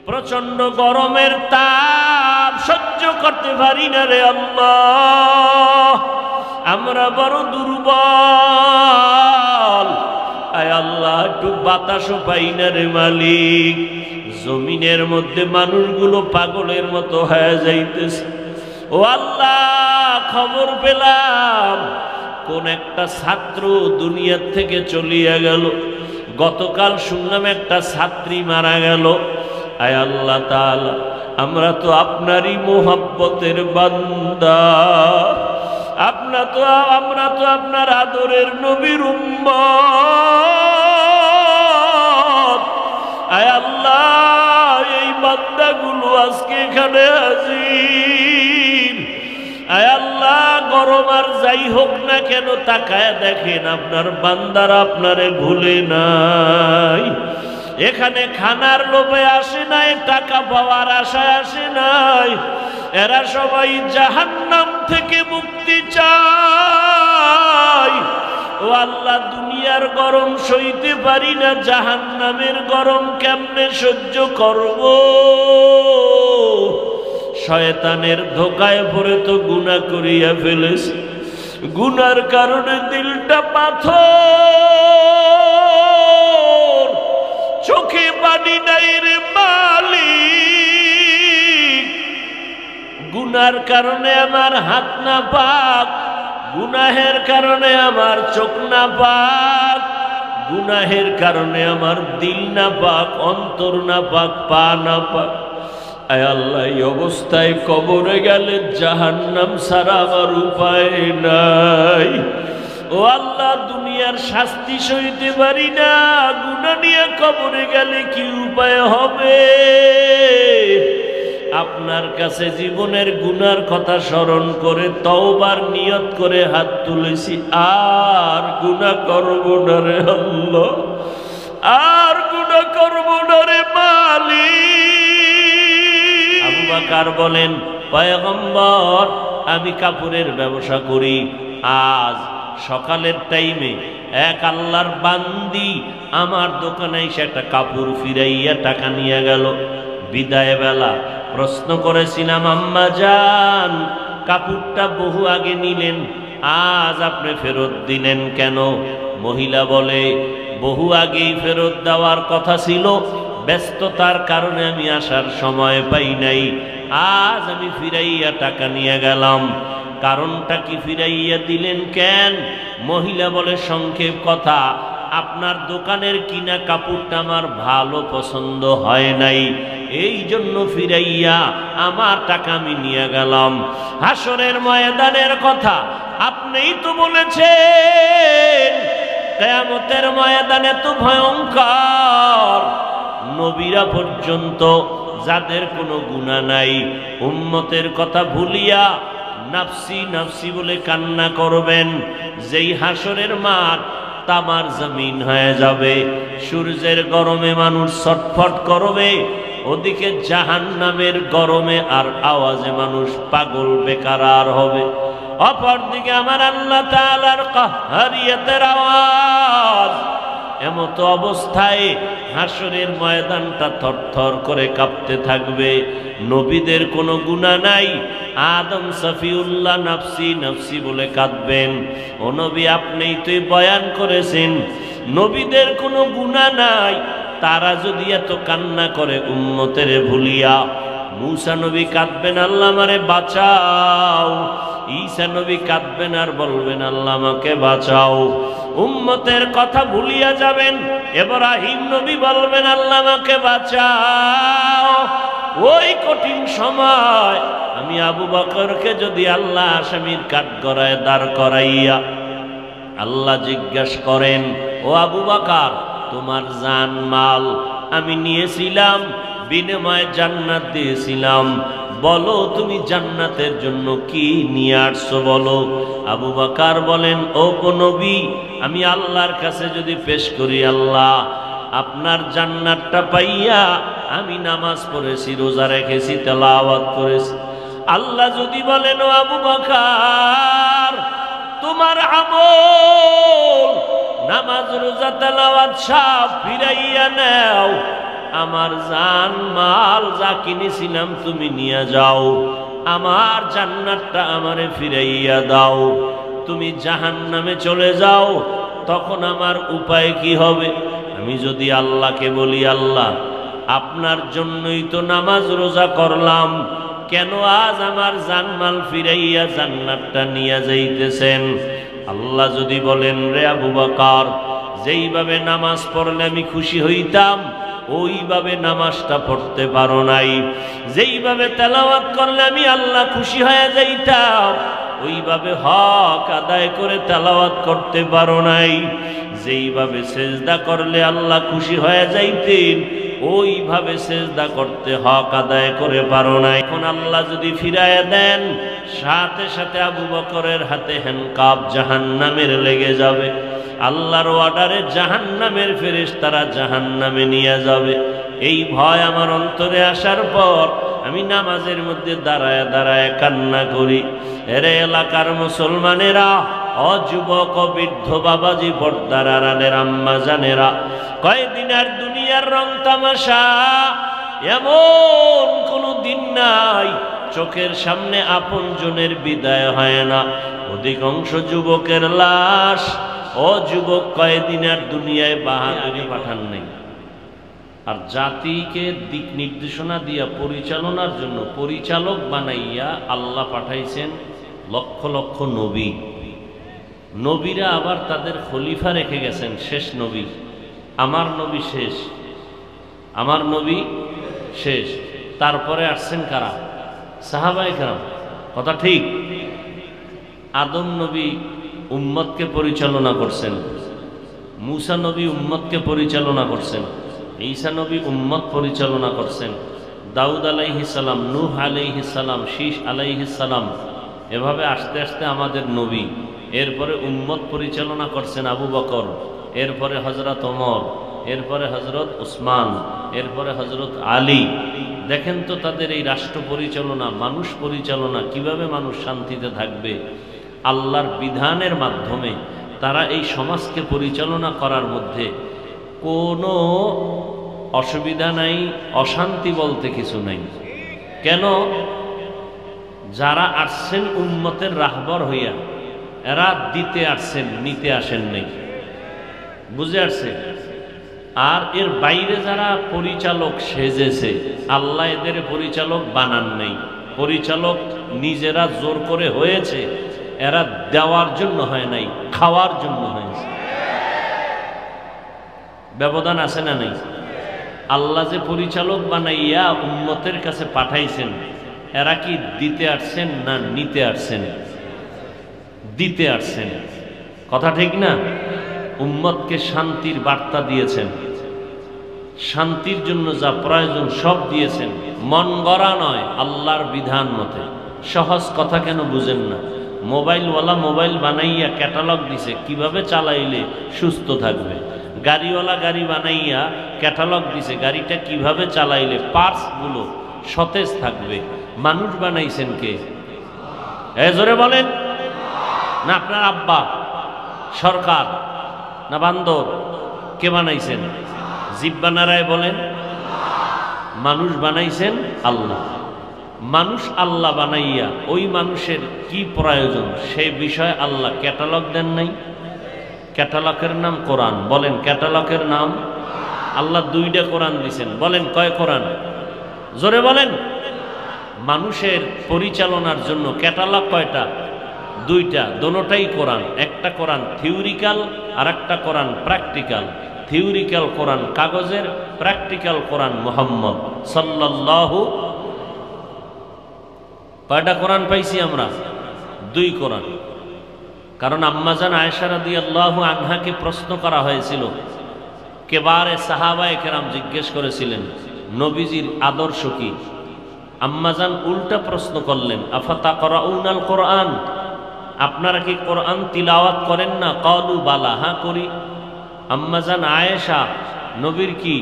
প্রচন্ড গরমের তাপ সহ্য করতে পারি না রে আল্লাহ, আমরা বড় দুর্বল। আয় আল্লাহ, একটু বাতাসও পাই না রে মালিক। জমিনের মধ্যে মানুষগুলো পাগলের মতো হয়ে যাইতেছে। ও আল্লাহ, খবর পেলাম কোন একটা ছাত্র দুনিয়ার থেকে চলিয়া গেল। গতকাল শুনলাম একটা ছাত্রী মারা গেল। আয় আল্লাহ তাআলা, আমরা তো আপনারই মোহাব্বতের বান্দা, আমরা তো আপনার আদরের নবীর উম্মত। আয় আল্লাহ, এই বান্দাগুলো আজকে এখানে হাজির। আয় আল্লাহ, গরম আর যাই হোক না কেন, তাকায় দেখেন আপনার বান্দারা আপনারে ভুলে নাই। এখানে খানার লোভে আসে নাই, টাকা পাওয়ার আশায় আসে নাই। এরা সবাই জাহান্নাম থেকে মুক্তি চায়। ও আল্লাহ, দুনিয়ার গরম সইতে পারি না, জাহান্নামের গরম কেমনে সহ্য করব? শয়তানের ধোকায় পড়ে তো গুনাহ করিয়া ফেলেছে। গুনার কারণে দিলটা পাথর, চোখে পানি নাই রে মালিক। গুনার কারণে আমার হাত না পাক, গুনাহের কারণে আমার চোখ না পাক, গুনাহের কারণে আমার দিল না পাক, অন্তর না পাক, পা না পাক। আয় আল্লাহ, এই অবস্থায় কবরে গেলে জাহান্নাম ছাড়া আমার উপায় নাই। ও আল্লাহ, দুনিয়ার শাস্তি সইতে পারি না, গুনাহ নিয়ে কবরে গেলে কি উপায় হবে? আপনার কাছে জীবনের গুনার কথা স্মরণ করে তওবার নিয়ত করে হাত তুলেছি, আর গুনাহ করব না রে আল্লাহ, আর গুনাহ করব না রে মালিক। আবু বকর বলেন, পয়গম্বর, আমি কাপড়ের ব্যবসা করি। আজ সকালের টাইমে এক আল্লাহর বান্দি আমার দোকানে এসে একটা কাপড় ফিরাইয়া টাকা নিয়ে গেল। বিদায় বেলা প্রশ্ন করেছিলাম, আম্মা জান, কাপড়টা বহু আগে নিলেন, আজ আপনি ফেরত দিলেন কেন? মহিলা বলে, বহু আগেই ফেরত দেওয়ার কথা ছিল, ব্যস্ততার কারণে আমি আসার সময় পাই নাই, আজ আমি ফিরাইয়া টাকা নিয়ে গেলাম। কারণটা কি ফিরাইয়া দিলেন কেন? মহিলা বলে, সংক্ষেপ কথা, আপনার দোকানের কিনা কাপড়টা আমার ভালো পছন্দ হয় নাই, এই জন্য ফিরাইয়া আমার টাকা আমি নিয়ে গেলাম। হাসরের ময়দানের কথা আপনিই তো বলেছেন, কিয়ামতের ময়দানে তো ভয়ঙ্কর। নবীরা পর্যন্ত যাদের কোনো গুনাহ নাই, উম্মতের কথা ভুলিয়া নাফসি নাফসি বলে কান্না করবেন। যেই হাসরের মাঠ তামার জমিন হয়ে যাবে, সূর্যের গরমে মানুষ ছটফট করবে, ওদিকে জাহান্নামের গরমে আর আওয়াজে মানুষ পাগল বেকারার হবে। অপরদিকে আমার আল্লাহ তাআলার কাহরিয়াতের আওয়াজ। এমত অবস্থায় হাসরের ময়দানটা থরথর করে কাঁপতে থাকবে। নবীদের কোনো গুনাহ নাই, আদম সফিউল্লাহ নাফসি নাফসি বলে কাঁদবেন। ও নবী, আপনিই তো বয়ান করেছেন নবীদের কোনো গুনাহ নাই, তারা যদি এত কান্না করে উম্মতের ভুলিয়া। মূসা নবী কাঁদবেন, আল্লাহ আমারে বাঁচাও। ঈসা নবী কাঁদবেন আর বলবেন, আল্লাহ আমাকে বাঁচাও। উম্মতের কথা ভুলিয়া যাবেন। ইব্রাহিম নবী বলবেন, আল্লাহ আমাকে বাঁচাও। ওই কঠিন সময় আমি আবু বকরকে যদি আল্লাহ আসামির কাঠগড়ায় দাঁড় করাইয়া আল্লাহ জিজ্ঞাসা করেন, ও আবু বকর, তোমার জান মাল আমি নিয়েছিলাম, বিনিময়ে জান্নাত দিয়েছিলাম, বলো তুমি জান্নাতের জন্য কি নিয়ে আসছো বলো। আবু বকর বলেন, ও নবী, আমি আল্লাহর কাছে যদি পেশ করি, আল্লাহ আপনার জান্নাতটা পাইয়া আমি নামাজ পড়েছি, রোজা রেখেছি, তেলাওয়াত করেছি। আল্লাহ যদি বলেন, ও আবু বকর, তোমার আমল নামাজ রোজা তেলাওয়াত সব ফিরাইয়া নাও, আমার জান মাল যা কিনেছিলাম তুমি নিয়ে যাও, আমার জান্নাতটা আমারে ফিরাইয়া দাও, তুমি জাহান্নামে চলে যাও। তখন আমার উপায় কি হবে? আমি যদি আল্লাহকে বলি, আল্লাহ আপনার জন্যই তো নামাজ রোজা করলাম, কেন আজ আমার জানমাল ফিরাইয়া জান্নাতটা নিয়ে যাইতেছেন? আল্লাহ যদি বলেন, রে আবু বকর, যেইভাবে নামাজ পড়লে আমি খুশি হইতাম ওইভাবে নামাজটা পড়তে পারো নাই, যেইভাবে তেলাওয়াত করলে আমি আল্লাহ খুশি হয়ে যাইতাম ওইভাবে হক আদায় করে তেলাওয়াত করতে পারো নাই, যেইভাবে সেজদা করলে আল্লাহ খুশি হয়ে যাইতেন ওইভাবে সেজদা করতে হক আদায় করে পারো নাই। এখন আল্লাহ যদি ফিরাইয়া দেন, সাথে সাথে আবু বকরের হাতে হ্যান্ডকাপ জাহান্নামের লেগে যাবে। আল্লাহর অর্ডারে জাহান্নামের ফেরেশতারা জাহান্নামে নিয়ে যাবে। এই ভয় আমার অন্তরে আসার পর আমি নামাজের মধ্যে দাঁড়ায় দাঁড়ায় কান্না করি। এরে এলাকার মুসলমানেরা, অযুবক বৃদ্ধ বাবাজি, পর্দার আড়ালের আম্মা জানেরা, কয়দিন আর দুনিয়ার রং তামাশা এমন কোনো দিন নাই চোখের সামনে আপন জনের বিদায় হয় না। অধিকাংশ যুবকের লাশ, ও যুবক কয়দিন আর দুনিয়ায় বাহাদুরি পাঠান নাই। আর জাতিকে দিক নির্দেশনা দিয়া পরিচালনার জন্য পরিচালক বানাইয়া আল্লাহ পাঠাইছেন লক্ষ লক্ষ নবী। নবীরা আবার তাদের খলিফা রেখে গেছেন, শেষ নবী। আমার নবী শেষ, আমার নবী শেষ। তারপরে আসছেন কারা? সাহাবায়ে কেরাম। কথা ঠিক? আদম নবী উম্মতকে পরিচালনা করছেন, মুসা নবী উম্মতকে পরিচালনা করছেন, ঈসা নবী উম্মত পরিচালনা করছেন, দাউদ আলাইহিস সালাম, নূহ আলাইহিস সালাম, শীস আলাইহিস সালাম, এভাবে আস্তে আস্তে আমাদের নবী। এরপরে উম্মত পরিচালনা করছেন আবু বকর, এরপরে হযরত ওমর, এরপরে হযরত উসমান, এরপরে হযরত আলী। দেখেন তো তাদের এই রাষ্ট্র পরিচালনা, মানুষ পরিচালনা, কিভাবে মানুষ শান্তিতে থাকবে আল্লাহর বিধানের মাধ্যমে তারা এই সমাজকে পরিচালনা করার মধ্যে কোনো অসুবিধা নাই, অশান্তি বলতে কিছু নাই। কেন? যারা আসছেন উম্মতের রাহবর হইয়া, এরা দিতে আসছেন, নিতে আসেন নাই। বুঝে আসছে? আর এর বাইরে যারা পরিচালক সেজেছে, আল্লাহ এদের পরিচালক বানান নেই। পরিচালক নিজেরা জোর করে হয়েছে, এরা দেওয়ার জন্য হয় নাই, খাওয়ার জন্য হয়েছে। ব্যবধান আছে না নাই? আল্লাহ যে পরিচালক বানাইয়া উম্মতের কাছে পাঠাইছেন, এরা কি দিতে আসছেন না নিতে আসছেন? দিতে আসছেন। কথা ঠিক না? উম্মতকে শান্তির বার্তা দিয়েছেন, শান্তির জন্য যা প্রয়োজন সব দিয়েছেন, মন গড়া নয়, আল্লাহর বিধান মতে। সহজ কথা কেন বুঝেন না? মোবাইলওয়ালা মোবাইল বানাইয়া ক্যাটালগ দিছে কিভাবে চালাইলে সুস্থ থাকবে, গাড়িওয়ালা গাড়ি বানাইয়া ক্যাটালগ দিছে গাড়িটা কিভাবে চালাইলে পার্টসগুলো সতেজ থাকবে। মানুষ বানাইছেন কে? জোরে বলেন না। আপনার আব্বা, সরকার না বান্দর? কে বানাইছেন? জিব্বা নারায় বলেন। মানুষ বানাইছেন আল্লাহ। মানুষ আল্লাহ বানাইয়া ওই মানুষের কি প্রয়োজন সে বিষয়ে আল্লাহ ক্যাটালগ দেন নাই? ক্যাটালগের নাম কোরআন। বলেন ক্যাটালগের নাম? আল্লাহ দুইটা কোরআন দিছেন। বলেন কয় কোরআন? জোরে বলেন। মানুষের পরিচালনার জন্য ক্যাটালগ কয়টা? দুইটা, দোনোটাই কোরআন। একটা কোরআন থিওরিক্যাল আর একটা কোরআন প্র্যাকটিক্যাল। থিওরিক্যাল কোরআন কাগজের, প্র্যাকটিক্যাল কোরআন মুহাম্মদ সাল্লাল্লাহু। কয়টা কোরআন পাইছি আমরা? দুই কোরআন। কারণ আম্মাজান আয়েশা রাদিয়াল্লাহু আনহাকে প্রশ্ন করা হয়েছিল, কেবারে সাহাবায়ে কেরাম জিজ্ঞেস করেছিলেন নবীজির আদর্শ কি। আম্মাজান উল্টা প্রশ্ন করলেন, আফাতাকরাউনাল কোরআন, আপনারা কি কোরআন তিলাওয়াত করেন না? ক্বালু বালা, হ্যাঁ করি। আম্মাজান আয়েশা নবীর কি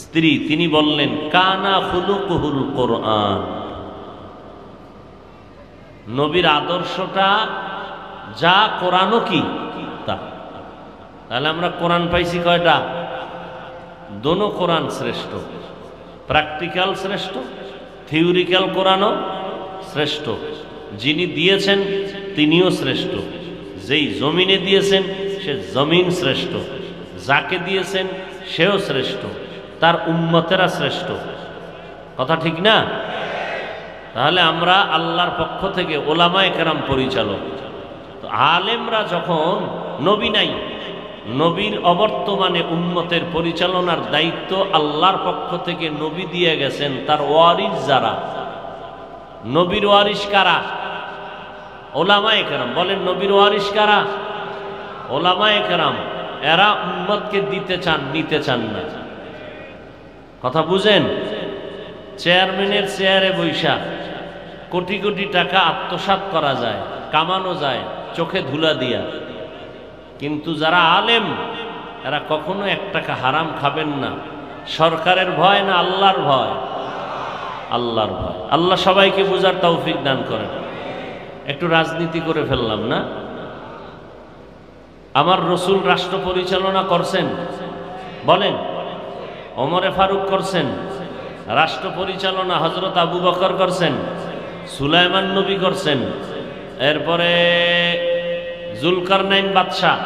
স্ত্রী, তিনি বললেন কানা খুলুকুহুল কোরআন, নবীর আদর্শটা যা কোরআনও কি তা। তাহলে আমরা কোরআন পাইছি কয়টা? দোনো কোরআন শ্রেষ্ঠ, প্র্যাকটিক্যাল শ্রেষ্ঠ, থিওরিক্যাল কোরআনও শ্রেষ্ঠ। যিনি দিয়েছেন তিনিও শ্রেষ্ঠ, যেই জমিনে দিয়েছেন সে জমিন শ্রেষ্ঠ, যাকে দিয়েছেন সেও শ্রেষ্ঠ, তার উম্মতেরা শ্রেষ্ঠ। কথা ঠিক না? তাহলে আমরা আল্লাহর পক্ষ থেকে ওলামায়ে কেরাম পরিচালক। তো আলেমরা যখন, নবী নাই, নবীর অবর্তমানে উম্মতের পরিচালনার দায়িত্ব আল্লাহর পক্ষ থেকে নবী দিয়ে গেছেন তার ওয়ারিস যারা। নবীর ওয়ারিস কারা? ওলামায়ে কেরাম। বলেন নবীর ওয়ারিস কারা? ওলামায়ে কেরাম। এরা উম্মতকে দিতে চান, নিতে চান না। কথা বুঝেন? চেয়ারম্যানের চেয়ারে বৈশা কোটি কোটি টাকা আত্মসাৎ করা যায়, কামানো যায় চোখে ধুলা দিয়া, কিন্তু যারা আলেম এরা কখনো এক টাকা হারাম খাবেন না। সরকারের ভয় না আল্লাহর ভয়? আল্লাহর ভয়। আল্লাহ সবাইকে বোঝার তৌফিক দান করেন। একটু রাজনীতি করে ফেললাম না? আমার রসুল রাষ্ট্র পরিচালনা করছেন, বলেন। ওমরে ফারুক করছেন রাষ্ট্র পরিচালনা, হযরত আবু বকর করছেন, সুলাইমান নবী করছেন, এরপরে জুলকারনাইন বাদশাহ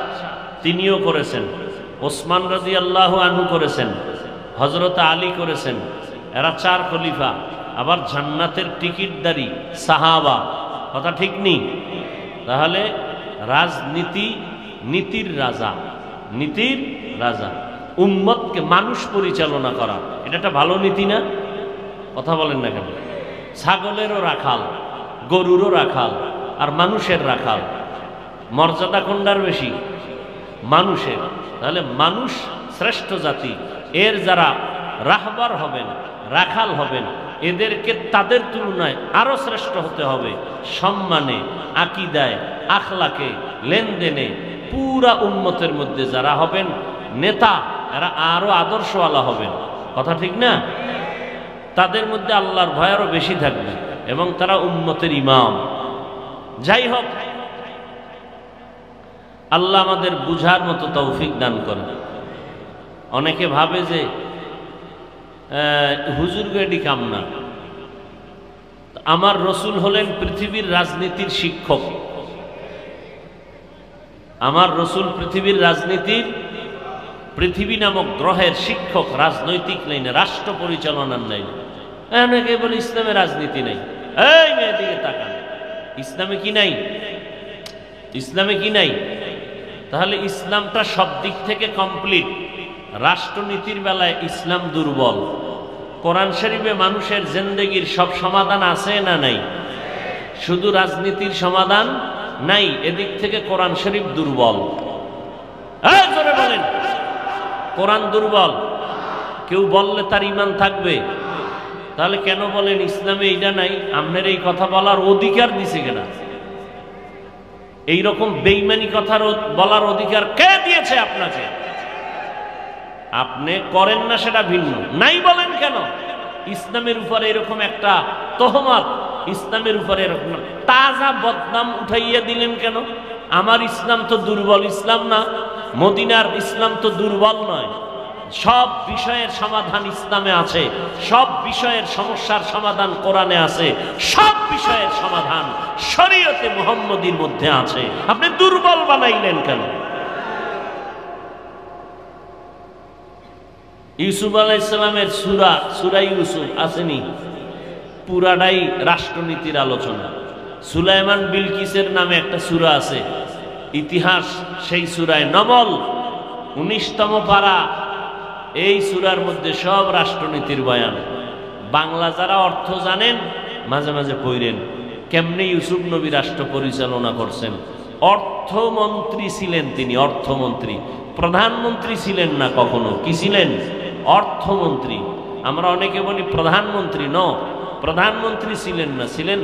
তিনিও করেছেন, ওসমান রাদিয়াল্লাহু আনহু করেছেন, হযরত আলী করেছেন। এরা চার খলিফা, আবার জান্নাতের টিকিটদারি সাহাবা। কথা ঠিক নেই? তাহলে রাজনীতি নীতির রাজা, নীতির রাজা। উম্মতকে মানুষ পরিচালনা করা, এটা একটা ভালো নীতি না? কথা বলেন না কেন? ছাগলেরও রাখাল, গরুরও রাখাল, আর মানুষের রাখাল। মর্যাদা কোনটার বেশি? মানুষের। তাহলে মানুষ শ্রেষ্ঠ জাতি। এর যারা রাহবার হবেন, রাখাল হবেন, এদেরকে তাদের তুলনায় আরো শ্রেষ্ঠ হতে হবে সম্মানে, আকীদায়, আখলাকে, লেনদেনে। পুরা উম্মতের মধ্যে যারা হবেন নেতা, এরা আরো আদর্শওয়ালা হবেন। কথা ঠিক না? তাদের মধ্যে আল্লাহর ভয় আরো বেশি থাকবে এবং তারা উম্মতের ইমাম। যাই হোক, আল্লাহ আমাদের বুঝার মতো তৌফিক দান করেন। অনেকে ভাবে যে হুজুর গেডি কাম না। আমার রসুল হলেন পৃথিবীর রাজনীতির শিক্ষক। আমার রসুল পৃথিবীর রাজনীতির, পৃথিবী নামক গ্রহের শিক্ষক, রাজনৈতিক লাইনে, রাষ্ট্র পরিচালনার লাইনে। অনেকে বলে ইসলামে রাজনীতি নাই। এই মেয়ের দিকে তাকান, ইসলামে কি নাই? ইসলামে কি নাই? তাহলে ইসলামটা সব দিক থেকে কমপ্লিট। রাষ্ট্রনীতির বেলায় ইসলাম দুর্বল। কোরআন শরীফে মানুষের জিন্দেগির সব সমাধান আছে না নাই? শুধু রাজনীতির সমাধান নাই, এদিক থেকে কোরআন শরীফ দুর্বল। জোরে বলেন, কোরআন দুর্বল। কেউ বললে তার ঈমান থাকবে? তাহলে কেন বলেন ইসলামে এইটা নাই? আপনার এই কথা বলার অধিকার দিছে কেনা? এইরকম বেঈমানি কথা বলার অধিকার কে দিয়েছে আপনাকে? আপনি করেন না সেটা ভিন্ন, নাই বলেন কেন? ইসলামের উপরে এরকম একটা তহমত, ইসলামের উপরে এরকম তাজা বদনাম উঠাইয়া দিলেন কেন? আমার ইসলাম তো দুর্বল ইসলাম না, মদিনার ইসলাম তো দুর্বল নয়। সব বিষয়ের সমাধান ইসলামে আছে, সব বিষয়ের সমস্যার সমাধান কোরআনে আছে, সব বিষয়ের সমাধান শরীয়তে মুহাম্মদীর মধ্যে আছে। আপনি দুর্বল বানাইলেন কেন? ইউসুফ আলাইহিস সালামের সূরা ইউসুফ আসেনি? পুরাটাই রাষ্ট্রনীতির আলোচনা। সুলাইমান বিলকিসের নামে একটা সূরা আছে, ইতিহাস। সেই সূরায় নমল 19তম পারা, এই সূরার মধ্যে সব রাষ্ট্রনীতির বয়ান। বাংলা যারা অর্থ জানেন মাঝে মাঝে পড়েন কেমনে ইউসুফ নবী রাষ্ট্র পরিচালনা করছেন। অর্থমন্ত্রী ছিলেন তিনি, অর্থমন্ত্রী। প্রধানমন্ত্রী ছিলেন না কখনো। কি ছিলেন? অর্থমন্ত্রী। আমরা অনেকে বলি প্রধানমন্ত্রী, প্রধানমন্ত্রী ছিলেন না, ছিলেন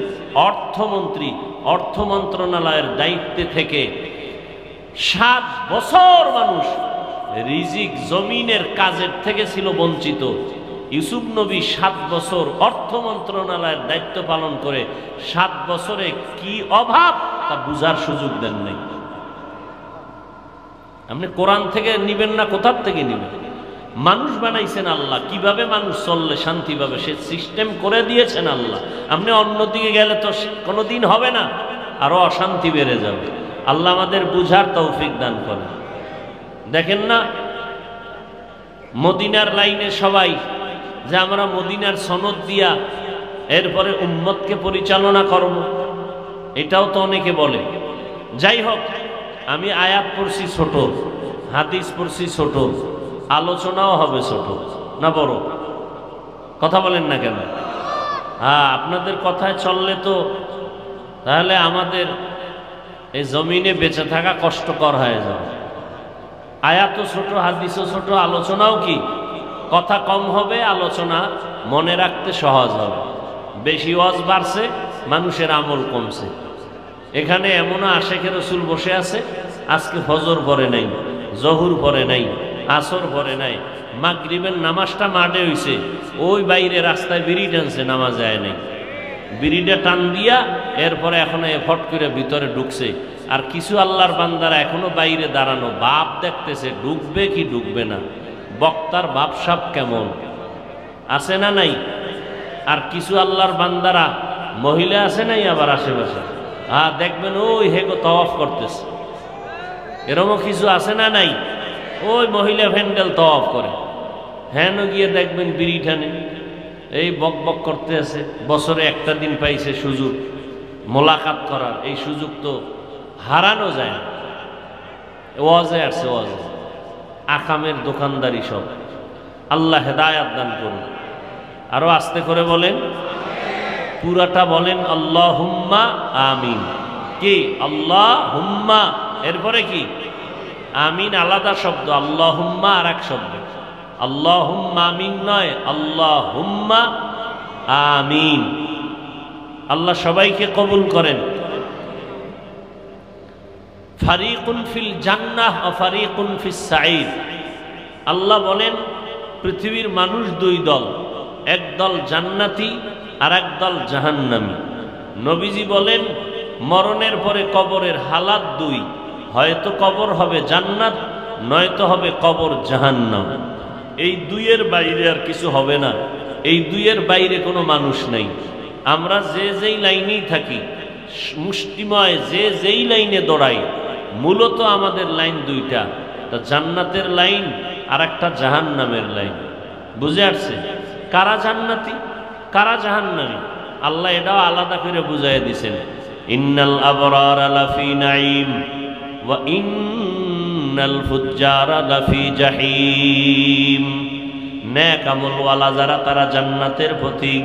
অর্থমন্ত্রী। অর্থ মন্ত্রণালয়ের দায়িত্বে থেকে 7 বছর মানুষ রিজিক, জমিনের কাজের থেকে ছিল বঞ্চিত। ইউসুফ নবী 7 বছর অর্থ মন্ত্রণালয়ের দায়িত্ব পালন করে 7 বছরে কি অভাব তা বুঝার সুযোগ দেন নাই। আপনি কোরআন থেকে নিবেন না, কোথার থেকে নিবেন? মানুষ বানাইছেন আল্লাহ, কিভাবে মানুষ চললে শান্তি পাবে সে সিস্টেম করে দিয়েছেন আল্লাহ। আপনি অন্যদিকে গেলে তো কোনোদিন হবে না, আরো অশান্তি বেড়ে যাবে। আল্লাহ আমাদের বুঝার তৌফিক দান করেন। দেখেন না মদিনার লাইনে সবাই যে আমরা মদিনার সনদ দিয়া এরপরে উম্মতকে পরিচালনা করব, এটাও তো অনেকে বলে। যাই হোক, আমি আয়াত পড়ছি ছোট, হাদিস পড়ছি ছোট, আলোচনাও হবে ছোট না বড়? কথা বলেন না কেন? হ্যাঁ, আপনাদের কথায় চললে তো তাহলে আমাদের এই জমিনে বেঁচে থাকা কষ্টকর হয়ে যাবে। আয়াতও ছোট, হাদিসও ছোট, আলোচনাও কি? কথা কম হবে, আলোচনা মনে রাখতে সহজ হবে। বেশি ওয়াজ বাড়ছে, মানুষের আমল কমছে। এখানে এমনও আশেখে রসুল বসে আছে, আজকে ফজর পরে নাই, জহুর পরে নাই, আসর পরে নাই, মাগরিবের নামাজটা মাঠে হইছে, ওই বাইরে রাস্তায় বিড়ি টানছে, নামাজ যায় নাই, বিড়িটা টান দিয়া এরপরে এখনো ফট করে ভিতরে ঢুকছে। আর কিছু আল্লাহর বান্দারা এখনো বাইরে দাঁড়ানো, বাপ দেখতেছে ঢুকবে কি ঢুকবে না, বক্তার বাপসাপ কেমন আছে না নাই। আর কিছু আল্লাহর বান্দারা মহিলা আছে নাই আবার আশেপাশে, দেখবেন ওই হেগো তওয়াফ করতেছে, এরকমও কিছু আছে না নাই। ওই মহিলা ভ্যান্ডেল তওয়াফ করে, হ্যাঁ গিয়ে দেখবেন বিড়ি টানে, এই বক বক করতে আছে। বছরে একটা দিন পাইছে সুযোগ মোলাকাত করার, এই সুযোগ তো হারানো যায় না। ওয়াজে আসছে, ওয়াজে আকামের দোকানদারি সব। আল্লাহ হেদায়াত দান করুন। আরো আস্তে করে বলেন, পুরাটা বলেন আল্লাহুম্মা আমিন। কি আল্লাহুম্মা, এরপরে কি আমিন আলাদা শব্দ, আল্লাহুম্মা আর এক শব্দ। আল্লাহুম্মা আমিন নয়, আল্লাহুম্মা আমিন। আল্লাহ সবাইকে কবুল করেন। ফারিকুন ফিল জান্নাহ ওয়া ফারিকুন ফিস সাঈদ। আল্লাহ বলেন পৃথিবীর মানুষ দুই দল, এক দল জান্নাতি আর এক দল জাহান্নামী। নবীজি বলেন মরণের পরে কবরের হালাত দুই, হয়তো কবর হবে জান্নাত, নয়তো হবে কবর জাহান্নাম। এই দুইয়ের বাইরে আর কিছু হবে না, এই দুইয়ের বাইরে কোনো মানুষ নাই। আমরা যে যেই লাইনেই থাকি, মুষ্টিময় যে যেই লাইনে দৌড়াই, মূলত আমাদের লাইন দুইটা, একটা জান্নাতের লাইন আর একটা জাহান্নামের লাইন। বুঝে আসছে? কারা জান্নাতি কারা জাহান্নামী আল্লাহ এটাও আলাদা করে বুঝাই দিয়েছেন। ইন্নাল আবরারা লাফি নাঈম ওয়া ইন্নাল ফুজ্জারা লাফি জাহিম। নেক আমলওয়ালা যারা তারা জান্নাতের পথিক,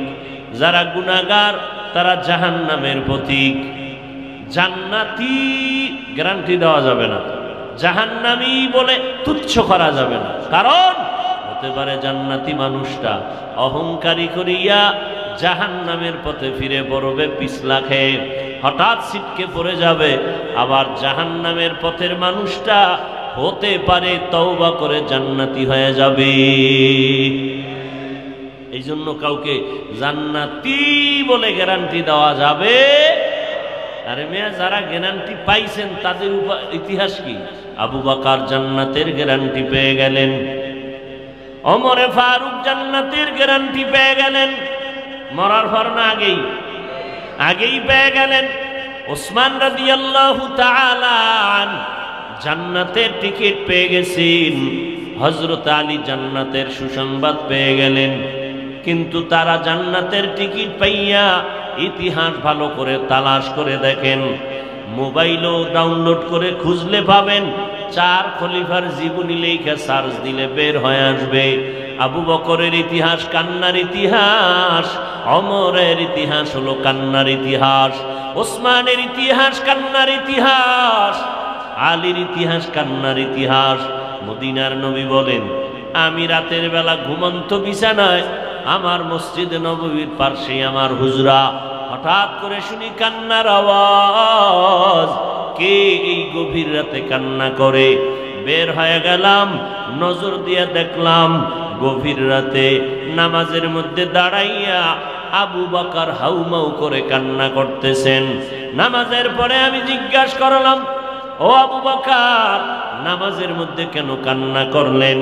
যারা গুনাহগার তারা জাহান্নামের পথিক। জান্নাতি গ্যারান্টি দেওয়া যাবে না, জাহান্নামী বলে তুচ্ছ করা যাবে না। কারণ হতে পারে জান্নাতি মানুষটা অহংকারী করিয়া জাহান্নামের পথে ফিরে পড়বে, পিছলা খেয়ে হঠাৎ ছিটকে পড়ে যাবে। আবার জাহান্নামের পথের মানুষটা হতে পারে তওবা করে জান্নাতি হয়ে যাবে। এই জন্য কাউকে জান্নাতি বলে গ্যারান্টি দেওয়া যাবে। আরে মেয়া, যারা গ্যারান্টি পাইছেন তাদের ইতিহাস কি? আবু বকর জান্নাতের গ্যারান্টি পেয়ে গেলেন, ওমরে ফারুক জান্নাতের গ্যারান্টি পেয়ে গেলেন, মরার পর না আগেই পেয়ে গেলেন। ওসমান রাদিয়াল্লাহু তাআলা জান্নাতের টিকিট পেয়ে গেছেন, হযরত আলী জান্নাতের সুসংবাদ পেয়ে গেলেন। কিন্তু তারা জান্নাতের টিকিট পাইয়া ইতিহাস ভালো করে তালাশ করে দেখেন, মোবাইলও ডাউনলোড করে খুঁজলে পাবেন, 4 খলিফার জীবনী লেখা সার্চ দিলে বের হয়ে আসবে। আবু বকরের ইতিহাস কান্নার ইতিহাস, ওমরের ইতিহাস হলো কান্নার ইতিহাস, ওসমানের ইতিহাস কান্নার ইতিহাস, আলীর ইতিহাস কান্নার ইতিহাস। মদিনার নবী বলেন, আমি রাতের বেলা ঘুমন্ত বিছানায় আমার মসজিদে নববীর পাশে আমার হুজরা, হঠাৎ করে শুনি কান্নার আওয়াজ। কে এই গভীর রাতে কান্না করে? বের হয়ে গেলাম, নজর দিয়ে দেখলাম গভীর রাতে নামাজের মধ্যে দাঁড়াইয়া আবু বকর হাউমাউ করে কান্না করতেছেন। নামাজের পরে আমি জিজ্ঞাসা করলাম, ও আবু বকর, নামাজের মধ্যে কেন কান্না করলেন?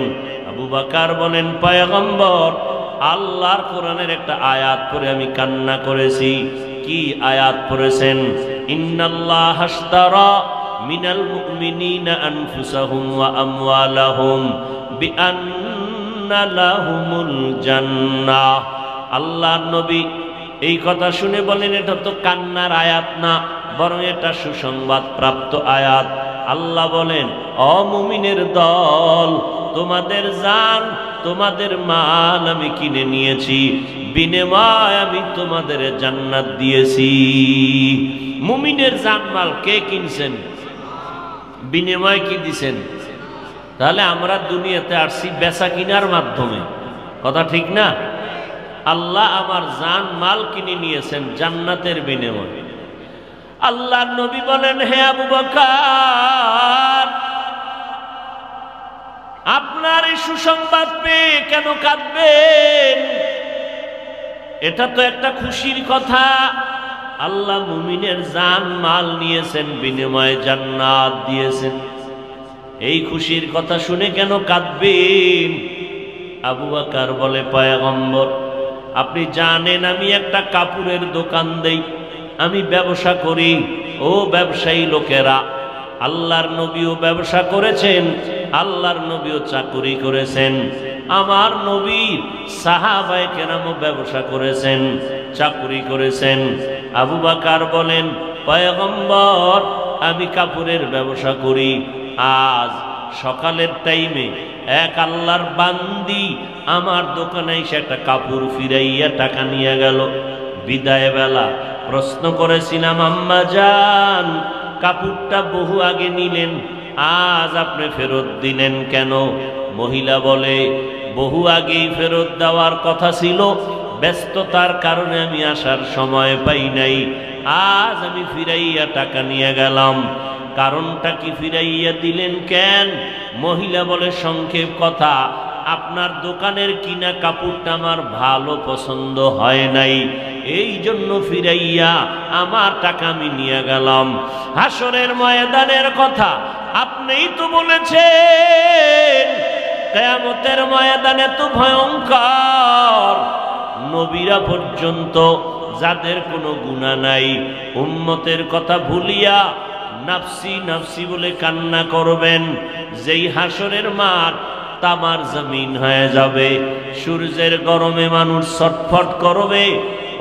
আবু বকর বলেন পয়গম্বর আল্লাহর কোরআনের একটা আয়াত পড়ে আমি কান্না করেছি। কি আয়াত পড়েছেন? ইন্নাল্লাহা আশতারা মিনাল মুমিনিনা আনফুসাহুম ওয়া আমওয়ালাহুম বিআন্না লাহুমুল জান্নাহ। আল্লাহর নবী এই কথা শুনে বলেন এটা তো কান্নার আয়াত না, বরং এটা সুসংবাদ প্রাপ্ত আয়াত। আল্লাহ বলেন ও মুমিনের দল, তোমাদের জান তোমাদের মাল আমি কিনে নিয়েছি, বিনিময়ে আমি তোমাদের জান্নাত দিয়েছি। মুমিনের জান মাল কে কিনছেন? বিনিময় কি দিছেন? তাহলে আমরা দুনিয়াতে আসছি বেচা কিনার মাধ্যমে, কথা ঠিক না? আল্লাহ আমার জান মাল কিনে নিয়েছেন জান্নাতের বিনিময়ে। আল্লাহ নবী বলেন হে আবু বকর, আপনার এই সুসংবাদ পেয়ে কেন কাঁদবেন? এটা তো একটা খুশির কথা। আল্লাহ মুমিনের জান মাল নিয়েছেন, বিনিময়ে জান্নাত দিয়েছেন। এই খুশির কথা শুনে কেন কাঁদবেন? আবু বকর বলে পয়গম্বর আপনি জানেন আমি একটা কাপড়ের দোকান দেই, আমি ব্যবসা করি। ও ব্যবসায়ী লোকেরা, আল্লাহর নবীও ব্যবসা করেছেন, আল্লাহর নবীও চাকরি করেছেন, আমার নবীর সাহাবায়ে কেরামও ব্যবসা করেছেন, চাকরি করেছেন। আবু বকর বলেন পয়গম্বর আমি কাপড়ের ব্যবসা করি। আজ সকালের টাইমে এক আল্লাহর বান্দি আমার দোকানে এসে একটা কাপড় ফিরাইয়া টাকা নিয়ে গেল। বিদায় বেলা প্রশ্ন করেছিলাম আম্মা জান কাপড়টা বহু আগে নিলেন, আজ আপনি ফেরত দিলেন কেন? মহিলা বলে বহু আগেই ফেরত দেওয়ার কথা ছিল, ব্যস্ততার কারণে আমি আসার সময় পাই নাই, আজ আমি ফিরাইয়া টাকা নিয়ে গেলাম। কারণটা কি ফিরাইয়া দিলেন কেন? মহিলা বলে সংক্ষেপ কথা, আপনার দোকানের কিনা কাপড়টা আমার ভালো পছন্দ হয় নাই, এই জন্য ফিরাইয়া আমার টাকা আমি নিয়ে গেলাম। হাসরের ময়দানের কথা আপনিই তো বলেছেন, কিয়ামতের ময়দানে তো ভয়ঙ্কর, নবীরা পর্যন্ত যাদের কোনো গুনাহ নাই উম্মতের কথা ভুলিয়া নাফসি নাফসি বলে কান্না করবেন। যেই হাসরের মাঠ তামার জমিন হয়ে যাবে, সূর্যের গরমে মানুষ ছটফট করবে,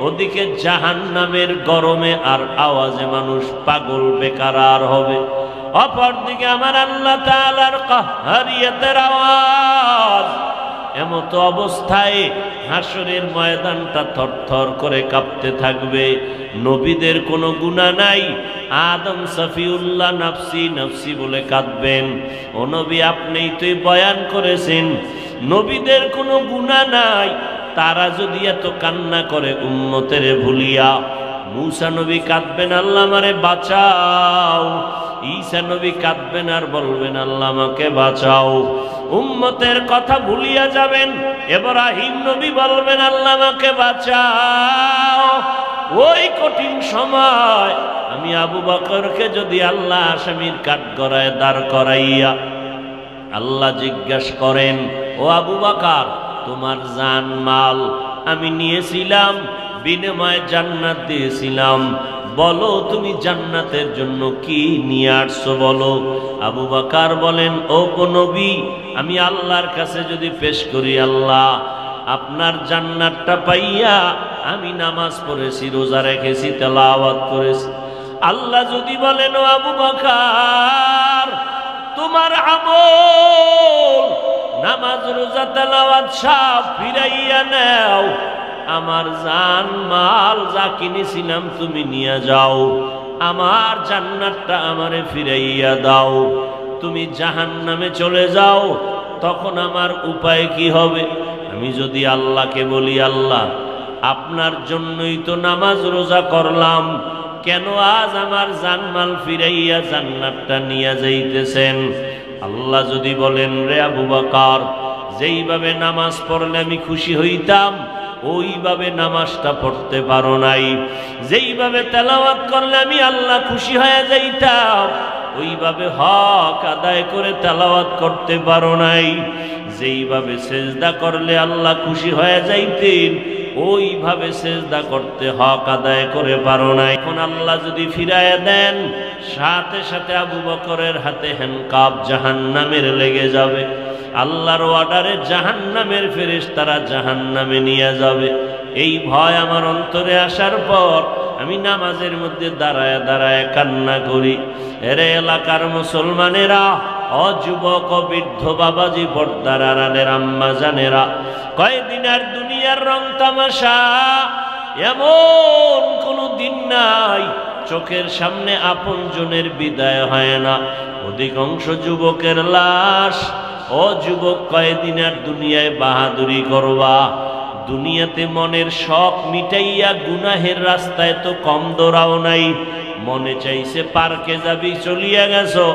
ওদিকে জাহান্নামের গরমে আর আওয়াজে মানুষ পাগল বেকারার হবে। অপরদিকে আমার আল্লাহ তাআলার কাহরিয়াতের আওয়াজ। এমত অবস্থায় হাসরের ময়দানটা থরথর করে কাঁপতে থাকবে। নবীদের কোনো গুনাহ নাই, আদম সফিউল্লাহ নাফসি নাফসি বলে কাঁদবেন। ও নবী আপনিই তো বয়ান করেছেন নবীদের কোনো গুনাহ নাই, তারা যদি এত কান্না করে উম্মতের ভুলিয়া। মূসা নবী কাঁদবেন আল্লাহ আমারে বাঁচাও, ঈসা নবী কাঁদবেন আর বলবেন আল্লাহ আমাকে বাঁচাও। উম্মতের কথা ভুলিয়া যাবেন, ইব্রাহিম নবী বলবেন আল্লাহ আমাকে বাঁচাও। ওই কঠিন সময় আমি আবু বকরকে যদি আল্লাহ আসামির কাঠগড়ায় দাঁড় করাইয়া আল্লাহ জিজ্ঞাসা করেন ও আবু বকর তোমার জান মাল আমি নিয়েছিলাম, বিনিময়ে জান্নাত দিয়েছিলাম, বলো তুমি জান্নাতের জন্য কি নিয়ে আসছো বলো। আবু বকর বলেন ও নবী আমি আল্লাহর কাছে যদি পেশ করি আল্লাহ আপনার জান্নাতটা পাইয়া আমি নামাজ পড়েছি, রোজা রেখেছি, তেলাওয়াত করেছি। আল্লাহ যদি বলেন ও আবু বকর তোমার আমল নামাজ রোজা তেলাওয়াত সব ফিরাইয়া নাও, আমার জান মাল যা কিনেছিলাম তুমি নিয়ে যাও, আমার জান্নাতটা আমারে ফিরাইয়া দাও, তুমি জাহান্নামে চলে যাও, তখন আমার উপায় কি হবে? আমি যদি আল্লাহকে বলি আল্লাহ আপনার জন্যই তো নামাজ রোজা করলাম, কেন আজ আমার জানমাল ফিরাইয়া জান্নাতটা নিয়ে যাইতেছেন? আল্লাহ যদি বলেন রে আবু বকর যেইভাবে নামাজ পড়লে আমি খুশি হইতাম ওইভাবে নামাজটা পড়তে পারো নাই, যেইভাবে তেলাওয়াত করলে আমি আল্লাহ খুশি হয়ে যাইতাম ওইভাবে হক আদায় করে তেলাওয়াত করতে পারো নাই, যেইভাবে সেজদা করলে আল্লাহ খুশি হয়ে যাইতেন ওইভাবে সেজদা করতে হক আদায় করে পারো না। এখন আল্লাহ যদি ফিরাইয়া দেন, সাথে সাথে আবু বকরের হাতে হ্যান্ডকাপ জাহান্নামের লেগে যাবে। আল্লাহর অর্ডারে জাহান্নামের ফেরেশতারা জাহান্নামে নিয়ে যাবে। এই ভয় আমার অন্তরে আসার পর আমি নামাজের মধ্যে দাঁড়ায় দাঁড়ায় কান্না করি। এরে এলাকার মুসলমানেরা, অযুবক বৃদ্ধ বাবাজি, পর্দার আড়ালের আম্মা জানেরা, কয়দিন আর দুনিয়ার রং তামাশা, এমন কোনো দিন নাই চোখের সামনে আপনজনের বিদায় হয় না। অধিকাংশ যুবকের লাশ। ও যুবক, কয়দিন আর দুনিয়ায় বাহাদুরি করবা? দুনিয়াতে মনের শখ মিটাইয়া গুনাহের রাস্তায় তো কম দৌড়াও নাই। মনে চাইছে পার্কে যাবি, চলিয়া গেছো।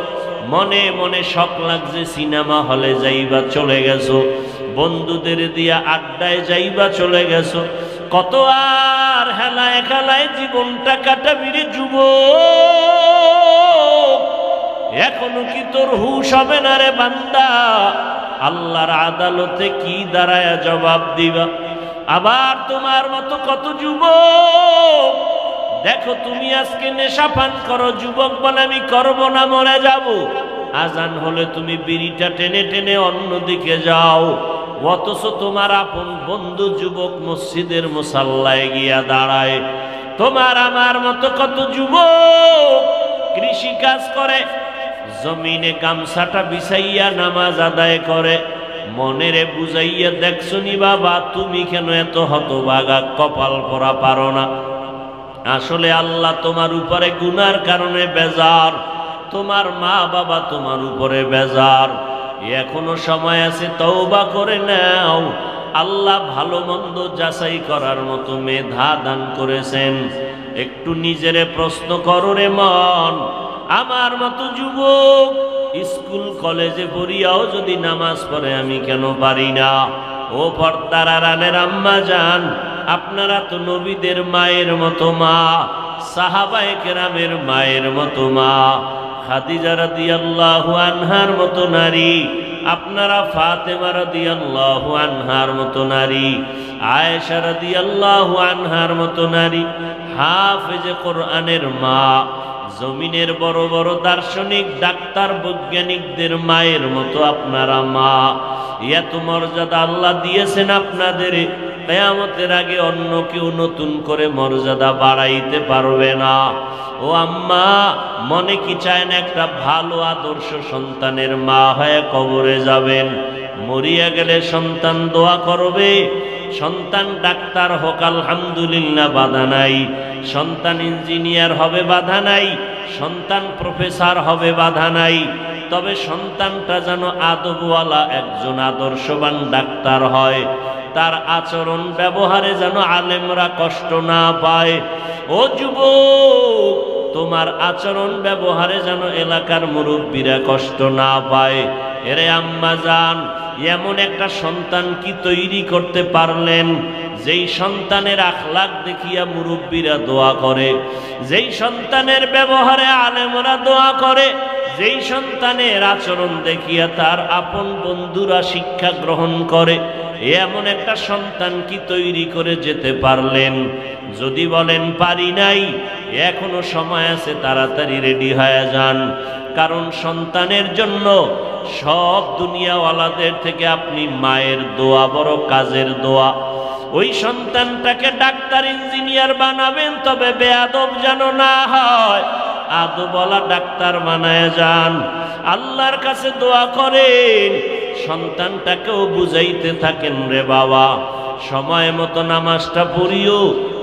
মনে মনে শখ লাগছে সিনেমা হলে যাইবা, চলে গেছো। বন্ধুদের দিয়া আড্ডায় যাইবা, চলে গেছো। কত আর হেলায় খেলায় জীবনটা কাটাবি রে যুবক। এখনো কি তোর হুশ হবে না রে বান্দা? আল্লাহর আদালতে কি দাঁড়ায়া জবাব দিবা? আবার তোমার মতো কত যুবক, দেখো তুমি আজকে নেশা পান করো, যুবক বলে আমি করবো না, মরে যাব। আজান হলে তুমি বিড়িটা টেনে টেনে অন্যদিকে যাও, অথচ তোমার আপন বন্ধু যুবক মসজিদের মুসাল্লায় গিয়া দাঁড়ায়। তোমার আমার মতো কত যুবক কৃষি কাজ করে, জমিনে গামছাটা বিছাইয়া নামাজ আদায় করে। মনেরে বুঝাইয়া দেখছনি বাবা, তুমি কেন এত হতভাগা, কপাল পরা পারো না? আসলে আল্লাহ তোমার উপরে গুনার কারণে বেজার, তোমার মা বাবা তোমার উপরে বেজার। এখনো সময় আছে, তওবা করে নাও। আল্লাহ ভালো মন্দ যাচাই করার মতো মেধা দান করেছেন। একটু নিজেরে প্রশ্ন করো রে মন। আমার মতো যুবক স্কুল কলেজে পড়িয়াও যদি নামাজ পড়ে আমি কেন পারি না? ও পর্দার আড়ালের আম্মা জান, আপনারা তো নবীদের মায়ের মতো মা, সাহাবায়ে কেরামের মায়ের মতো মা, খাদিজা রাদিয়াল্লাহু আনহার মতো নারী, আপনারা ফাতেমা রাদিয়াল্লাহু আনহার মতো নারী, আয়েশা রাদিয়াল্লাহু আনহার মতো নারী, হাফেজে কোরআনের মা, জমিনের বড় বড় দার্শনিক ডাক্তার বৈজ্ঞানিকদের মায়ের মতো আপনারা মা। এত মর্যাদা আল্লাহ দিয়েছেন আপনাদের, কিয়ামতের আগে অন্য কেউ নতুন করে মর্যাদা বাড়াইতে পারবে না। ও আম্মা, মনে কি চায় না একটা ভালো আদর্শ সন্তানের মা হয়ে কবরে যাবেন? মরিয়া গেলে সন্তান দোয়া করবে, সন্তান ডাক্তার হোক আলহামদুলিল্লাহ, বাধা নাই। সন্তান ইঞ্জিনিয়ার হবে, বাধা নাই। সন্তান প্রফেসর হবে, বাধা নাই। তবে সন্তানটা যেন আদবওয়ালা একজন আদর্শবান ডাক্তার হয়, তার আচরণ ব্যবহারে যেন আলেমরা কষ্ট না পায়। ও যুবক, তোমার আচরণ ব্যবহারে যেন এলাকার মুরব্বীরা কষ্ট না পায়। এরে আম্মা জান, এমন একটা সন্তান কি তৈরি করতে পারলেন যেই সন্তানের আখলাক দেখিয়া মুরব্বীরা দোয়া করে, যেই সন্তানের ব্যবহারে আলেমরা দোয়া করে, যেই সন্তানের আচরণ দেখিয়া তার আপন বন্ধুরা শিক্ষা গ্রহণ করে, এমন একটা সন্তান কি তৈরি করে যেতে পারলেন? যদি বলেন পারি নাই, এখনো সময় আছে, তাড়াতাড়ি রেডি হয়ে যান। কারণ সন্তানের জন্য সব দুনিয়াওয়ালাদের থেকে আপনি মায়ের দোয়া বড় কাজের দোয়া। ওই সন্তানটাকে ডাক্তার ইঞ্জিনিয়ার বানাবেন, তবে বেয়াদব যেন না হয়, আদবওয়ালা ডাক্তার বানায় যান। আল্লাহর কাছে দোয়া করেন, সন্তানটাকেও বুঝাইতে থাকেন, রে বাবা সময় মতো নামাজটা পড়িও,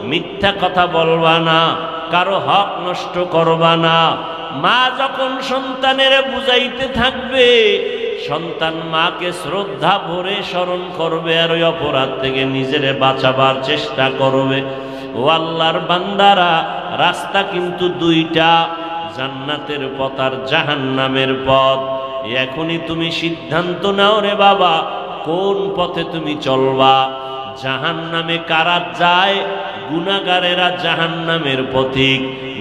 মিথ্যা কথা বলবা না, কারো হক নষ্ট করবা না। মা যখন সন্তানের বুঝাইতে থাকবে, সন্তান মাকে শ্রদ্ধা ভরে স্মরণ করবে, আর ওই অপরাধ থেকে নিজেরে বাঁচাবার চেষ্টা করবে। ও আল্লাহর বান্দারা, রাস্তা কিন্তু দুইটা, জান্নাতের পথ আর জাহান্নামের পথ। এখনই তুমি সিদ্ধান্ত নাও রে বাবা, কোন পথে তুমি চলবা। জাহান্নামে কারা যায়? গুনাহগারেরা জাহান্নামের পথিক,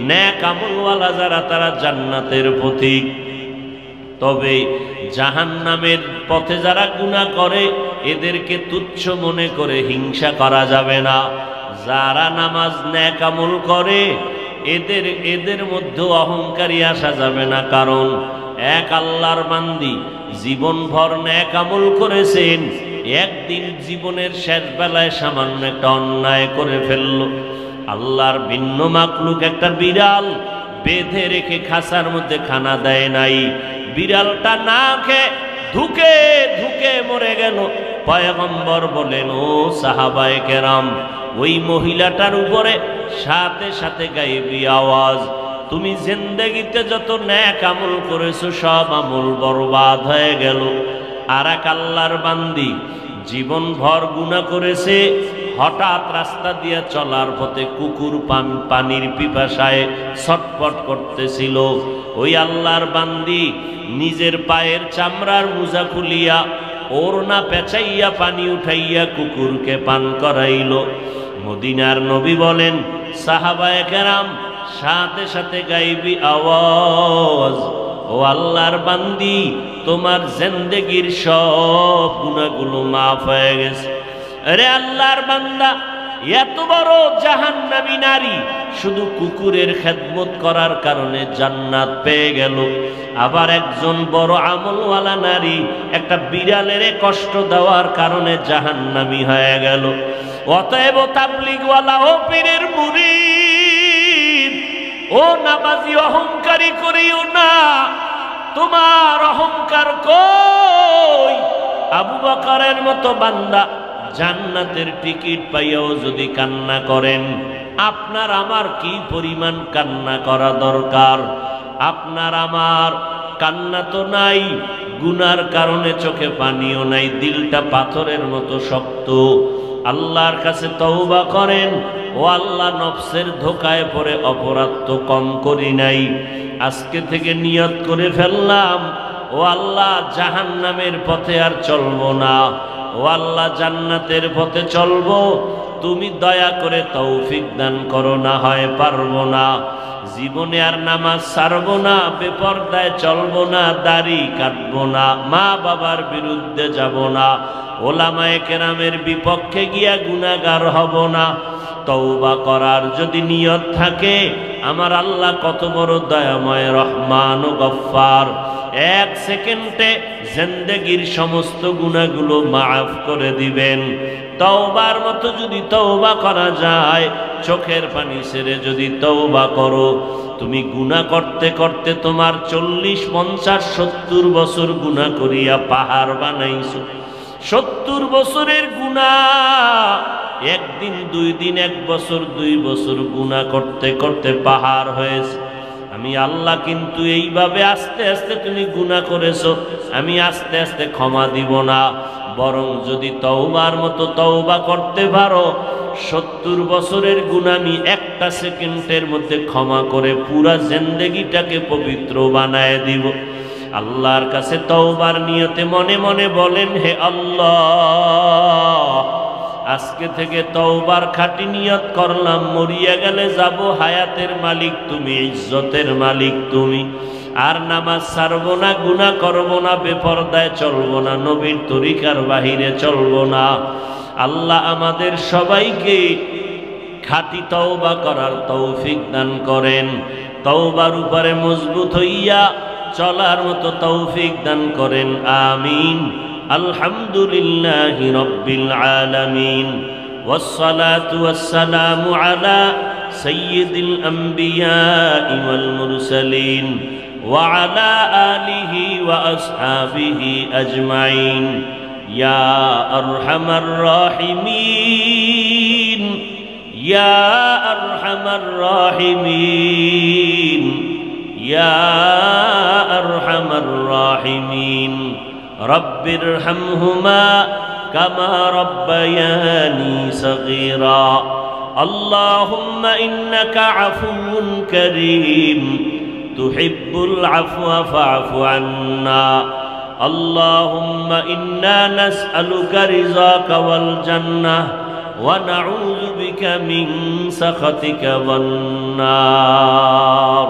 নেক আমলওয়ালা যারা তারা জান্নাতের পথিক। তবে জাহান্নামের পথে যারা গুনাহ করে এদেরকে তুচ্ছ মনে করে হিংসা করা যাবে না। যারা নামাজ নেক আমল করে এদের মধ্যে অহংকারী আসা যাবে না, কারণ এক আল্লাহর বান্দি জীবনভর নেক আমল করেছেন, একদিন জীবনের শেষ বেলায় সামান্য একটা অন্যায় করে ফেলল। আল্লাহর ভিন্ন মাখলুক একটা বিড়াল বেঁধে রেখে খাঁচার মধ্যে খানা দেয় নাই, বিড়ালটা না খেয়ে ধুকে ধুকে মরে গেল। পয়গম্বর বলেন, ও সাহাবায়ে কেরাম, ওই মহিলাটার উপরে সাথে সাথে গায়েবী আওয়াজ, তুমি জিন্দেগিতে যত নেক আমল করেছো সব আমল বরবাদ হয়ে গেল। আর এক আল্লাহর বান্দি জীবনভর গুনাহ করেছে, হঠাৎ রাস্তা দিয়ে চলার পথে কুকুর পানির পিপাসায় ছটফট করতেছিল। ওই আল্লাহর বান্দি নিজের পায়ের চামড়ার মোজা খুলিয়া ওড়না পেঁচাইয়া পানি উঠাইয়া কুকুরকে পান করাইল। মদিনার নবী বলেন, সাহাবায়ে কেরাম সাথে সাথে গায়েবী আওয়াজ, ও আল্লাহর বান্দি তোমার জিন্দেগির সব গুনাহগুলো মাফ হয়ে গেছে। আরে আল্লাহর বান্দা, এত বড় জাহান্নামী নারী শুধু কুকুরের খেদমত করার কারণে জান্নাত পেয়ে গেল। আবার একজন বড় আমলওয়ালা নারী একটা বিড়ালের কষ্ট দেওয়ার কারণে জাহান্নামী হয়ে গেল। অতএব তাবলীগওয়ালা ও পীরের মুরিদ ও নামাজি, অহংকারী করিও না। তোমার অহংকার কই? আবু বকরের মতো বান্দা জান্নাতের টিকিট পাইয়াও যদি কান্না করেন, আপনার আমার কি পরিমাণ কান্না করা দরকার? আপনার আমার কান্না তো নাই, গুনার কারণে চোখে পানিও নাই, দিলটা পাথরের মতো শক্ত। আল্লাহর কাছে তওবা করেন, ও আল্লাহ নফসের ধোকায় পড়ে অপরাধ তো কম করি নাই, আজকে থেকে নিয়ত করে ফেললাম, ও আল্লাহ জাহান্নামের পথে আর চলবো না, ও আল্লাহ জান্নাতের পথে চলবো। তুমি দয়া করে তৌফিক দান করো, না হয় পারবো না। জীবনে আর নামাজ ছাড়বো না, বেপরদায় চলবো না, দাড়ি কাটবো না, মা বাবার বিরুদ্ধে যাব না, ওলামায়ে কেরামের বিপক্ষে গিয়া গুনাহগার হব না। তওবা করার যদি নিয়ত থাকে, আমার আল্লাহ কত বড় দয়াময়, রহমান ও গফফার, এক সেকেন্ডে জিন্দেগির সমস্ত গুনাহগুলো মাফ করে দিবেন। তওবার মতো যদি তওবা করা যায়, চোখের পানি ছেড়ে যদি তওবা করো, তুমি গুনাহ করতে করতে তোমার 40, 50, 70 বছর গুনাহ করিয়া পাহাড় বানাইছো। 70 বছরের গুনাহ একদিন, 2 দিন, 1 বছর, 2 বছর গুনাহ করতে করতে পাহাড় হয়েছে। আমি আল্লাহ কিন্তু এইভাবে আস্তে আস্তে তুমি গুনাহ করেছো, আমি আস্তে আস্তে ক্ষমা দিব না। বরং যদি তওবার মতো তওবা করতে পারো, 70 বছরের গুনাহ আমি একটা সেকেন্ডের মধ্যে ক্ষমা করে পুরা জিন্দেগিটাকে পবিত্র বানায় দিব। আল্লাহর কাছে তওবার নিয়তে মনে মনে বলেন, হে আল্লাহ, আজকে থেকে তওবার খাঁটি নিয়ত করলাম, মরিয়া গেলে যাব, হায়াতের মালিক তুমি, ইজ্জতের মালিক তুমি। আর নামাজ ছাড়বো না, গুনাহ করবো না, বেপরদায় চলবো না, নবীর তরিকার বাহিরে চলবো না। আল্লাহ আমাদের সবাইকে খাঁটি তওবা করার তৌফিক দান করেন, তওবার উপরে মজবুত হইয়া চলার মতো তৌফিক দান করেন, আমিন। আলহামদুলিল্লাহি রাব্বিল আলামিন, ওয়াসসালাতু ওয়াসসালামু আলা সাইয়্যিদিল আমবিয়াই ওয়াল মুরসালিন ওয়া আলা আলিহি ওয়া আসহাবিহি আজমাইন। ইয়া আরহামার রাহিমিন, ইয়া আরহামার রাহিমিন, ইয়া আরহামার রাহিমিন। রব্বিরহামহুমা কামা রব্বায়ানি সগীরা। আল্লাহুম্মা ইন্নাকা আফুউন কারীম, তুহিব্বুল আফওয়া ফা'ফু আন্না। আল্লাহুম্মা ইন্না নাসআলুকা রিযাকা ওয়াল জান্নাহ ওয়া নাউযু বিকা মিন সাখাতিকা ওয়ান নার।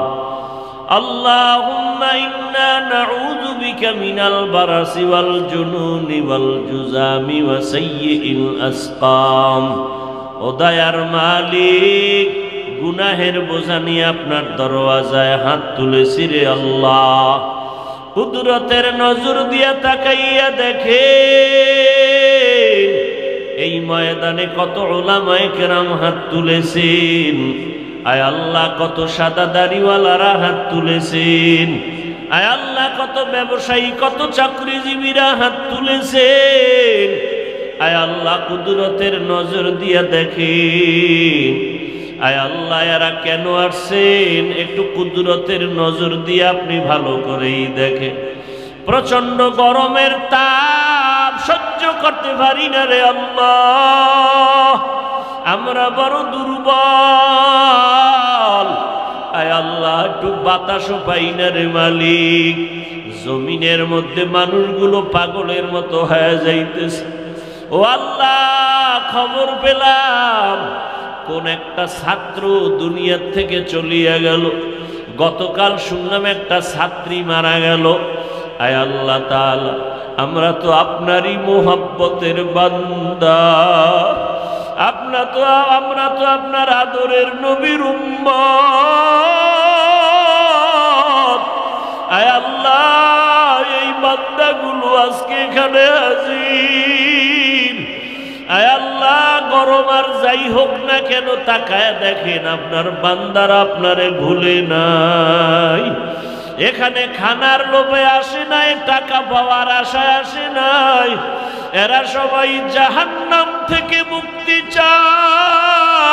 আল্লাহুম্মা ইন্না নাউযু বিকা মিনাল বারাসি ওয়াল জুনুনি ওয়াল জুযামি ওয়া সাইয়্যিল আসকাম। ও দয়ার মালিক, গুনাহের বোঝা নিয়ে আপনার দরওয়াজায় হাত তুলেছি রে আল্লাহ। কুদরতের নজর দিয়া তাকাইয়া দেখে এই ময়দানে কত উলামায়ে কেরাম হাত তুলেছেন। আয় আল্লাহ, কত সাদা দাড়িওয়ালারা হাত তুলেছেন। আয় আল্লাহ, কত ব্যবসায়ী, কত চাকরিজীবীরা হাত তুলেছেন। আয় আল্লাহ, কুদরতের নজর দিয়া দেখেন। আয় আল্লাহ, এরা কেন আসছেন একটু কুদরতের নজর দিয়ে আপনি ভালো করেই দেখেন। প্রচন্ড গরমের তাপ সহ্য করতে পারি না রে আল্লাহ, আমরা বড় দুর্বল। আয় আল্লাহ, একটু বাতাসও পাই না রে মালিক। জমিনের মধ্যে মানুষগুলো পাগলের মতো হয়ে যাইতেছে। ও আল্লাহ, খবর পেলাম কোন একটা ছাত্র দুনিয়ার থেকে চলিয়া গেল। গতকাল শুনলাম একটা ছাত্রী মারা গেল। আয় আল্লাহ তাআলা, আমরা তো আপনারই মোহাব্বতের বান্দা, আমরা তো আপনার আদরের নবীর উম্মত। আয় আল্লাহ, এই বান্দাগুলো আজকে এখানে হাজির। আয় আল্লাহ, গরম আর যাই হোক না কেন, তাকায় দেখেন আপনার বান্দারা আপনারে ভুলে নাই। এখানে খানার লোভে আসে নাই, টাকা পাওয়ার আশায় আসে নাই। এরা সবাই জাহান্নাম থেকে মুক্তি চায়।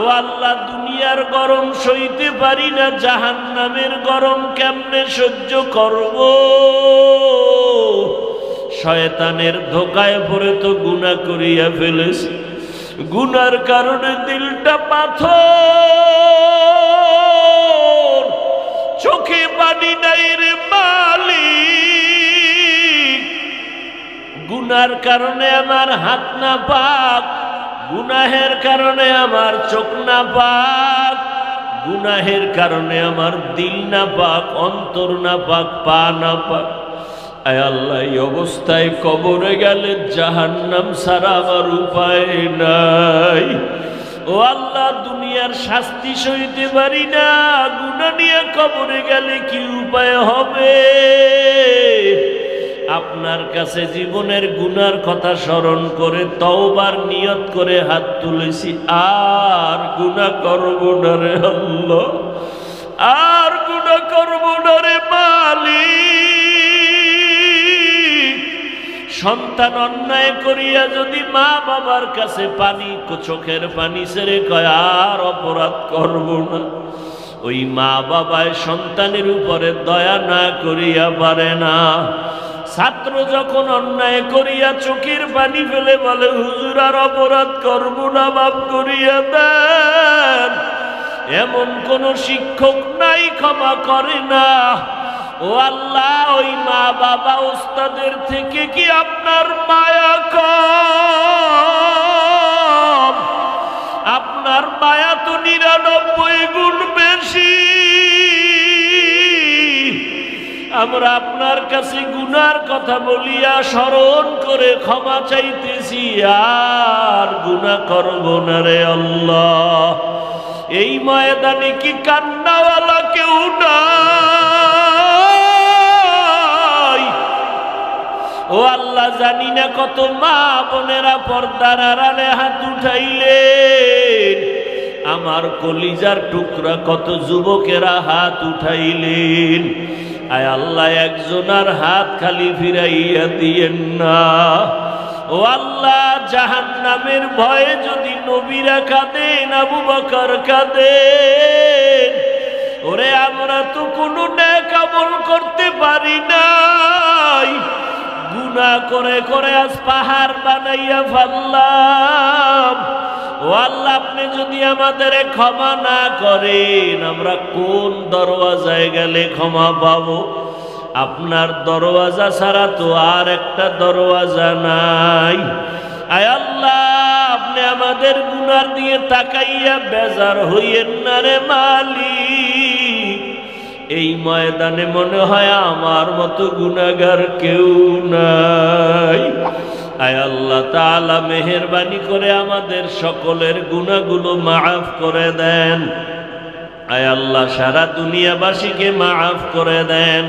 ও আল্লাহ, দুনিয়ার গরম সইতে পারি না, জাহান্নামের গরম কেমনে সহ্য করব? শয়তানের ধোকায় পড়ে তো গুনাহ করিয়া ফেলেছি। গুনার কারণে দিলটা পাথর, চোখে পানি নাই রে মালিক। গুনার কারণে আমার হাত না পাক, গুনাহের কারণে আমার চোখ না পাক, গুনাহের কারণে আমার দিল না পাক, অন্তর না পাক, পা না পাক। আয় আল্লাহ, এই অবস্থায় কবরে গেলে জাহান্নাম ছাড়া আমার উপায় নাই। ও আল্লাহ, দুনিয়ার শাস্তি সইতে পারি না, গুনাহ নিয়ে কবরে গেলে কি উপায় হবে? আপনার কাছে জীবনের গুনার কথা স্মরণ করে তওবার নিয়ত করে হাত তুলেছি, আর গুনাহ করব না রে আল্লাহ, আর গুনাহ করব না রে মালিক। সন্তান অন্যায় করিয়া যদি মা বাবার কাছে পানি, চোখের পানি ছেড়ে কয় আর অপরাধ করব না, ওই মা বাবায় সন্তানের উপরে দয়া না করিয়া পারে না। ছাত্র যখন অন্যায় করিয়া চোখের পানি ফেলে বলে হুজুর আর অপরাধ করব না, মাফ করিয়া দেন, এমন কোন শিক্ষক নাই ক্ষমা করে না। ও আল্লাহ, ওই মা বাবা উস্তাদের থেকে কি আপনার মায়া কম? আপনার মায়া তো 99 গুণ বেশি। আমরা আপনার কাছে গুনার কথা বলিয়া স্মরণ করে ক্ষমা চাইতেছি, আর গুনাহ করব না রে আল্লাহ। এই ময়দানে কি কান্নাওয়ালা কেউ নাই? ও আল্লাহ, জানি না কত মা বোনেরা পর্দার আড়ালে হাত উঠাইলেন, আমার কলিজার টুকরা কত যুবকেরা হাত উঠাইলেন। আয় আল্লাহ, একজনার হাত খালি ফিরাইয়া দিয়েন না। ও আল্লাহ, জাহান্নামের ভয়ে যদি নবীরা কাঁদেন, আবু বকর কাঁদেন, ওরে আমরা তো কোনো নেক আমল করতে পারি নাই, গুনাহ করে করে আজ পাহাড় বানাইয়া ফেললাম। ও আল্লাহ, আপনি যদি আমাদের ক্ষমা না করেন, আমরা কোন দরওয়াজায় গেলে ক্ষমা পাবো? আপনার দরওয়াজা ছাড়া তো আর একটা দরওয়াজা নাই। আয় আল্লাহ, আপনি আমাদের গুনার দিয়ে তাকাইয়া বেজার হইয়েন না রে মালিক। এই ময়দানে মনে হয় আমার মতো গুনাহগার কেউ নাই। আয় আল্লাহ তাআলা মেহেরবানি করে আমাদের সকলের গুনাহগুলো মাফ করে দেন। আয় আল্লাহ সারা দুনিয়াবাসীকে মাফ করে দেন।